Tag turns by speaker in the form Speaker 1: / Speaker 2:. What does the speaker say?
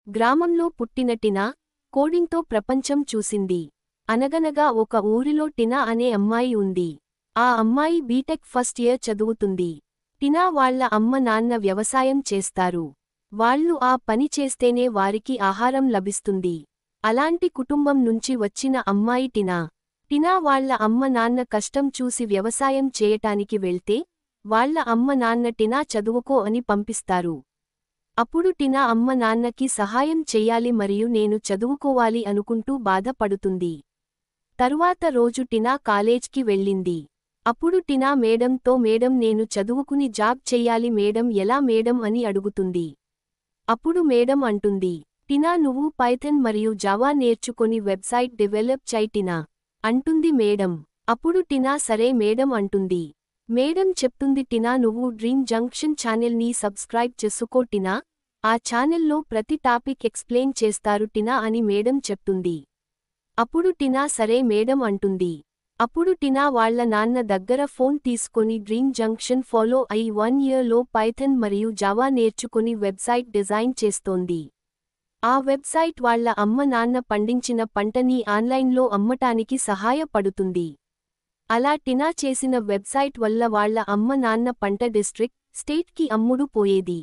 Speaker 1: గ్రామంలో పుట్టిన టినా కోడింగ్తో ప్రపంచం చూసింది. అనగనగా ఒక ఊరిలో టినా అనే అమ్మాయి ఉంది. ఆ అమ్మాయి బీటెక్ ఫస్ట్ ఇయర్ చదువుతుంది. టినా వాళ్ళ అమ్మ నాన్న వ్యవసాయం చేస్తారు. వాళ్ళు ఆ పని చేస్తేనే వారికి ఆహారం లభిస్తుంది. అలాంటి కుటుంబం నుంచి వచ్చిన అమ్మాయి టినా. టినా వాళ్ళ అమ్మ నాన్న కష్టం చూసి వ్యవసాయం చేయటానికి వెళ్తే వాళ్ళ అమ్మ నాన్న టినా చదువుకో అని పంపిస్తారు. అప్పుడు టినా అమ్మ నాన్నకి సహాయం చెయ్యాలి మరియు నేను చదువుకోవాలి అనుకుంటూ బాధపడుతుంది. తరువాత రోజు టినా కాలేజ్కి వెళ్ళింది. అప్పుడు టినా మేడంతో మేడం నేను చదువుకుని జాబ్ చెయ్యాలి మేడం ఎలా మేడం అని అడుగుతుంది. అప్పుడు మేడం అంటుంది, టినా నువ్వు పైథాన్ మరియు జావా నేర్చుకొని వెబ్సైట్ డెవలప్ చెయ్ టినా అంటుంది మేడం. అప్పుడు టినా సరే మేడం అంటుంది. మేడం చెప్తుంది టినా నువ్వు డ్రీమ్ జంక్షన్ ఛానెల్ని సబ్స్క్రైబ్ చేసుకో టినా, ఆ ఛానెల్లో ప్రతి టాపిక్ ఎక్స్ప్లెయిన్ చేస్తారు టినా అని మేడం చెప్తుంది. అప్పుడు టినా సరే మేడం అంటుంది. అప్పుడు టినా వాళ్ళ నాన్న దగ్గర ఫోన్ తీసుకొని డ్రీమ్ జంక్షన్ ఫాలో అయి 1 ఇయర్లో పైథాన్ మరియు జావా నేర్చుకుని వెబ్సైట్ డిజైన్ చేస్తోంది. ఆ వెబ్సైట్ వాళ్ళ అమ్మ నాన్న పండించిన పంటని ఆన్లైన్లో అమ్మటానికి సహాయపడుతుంది. అలా టినా చేసిన వెబ్సైట్ వల్ల వాళ్ళ అమ్మ నాన్న పంట డిస్ట్రిక్ట్, స్టేట్కి అమ్ముడు పోయేది.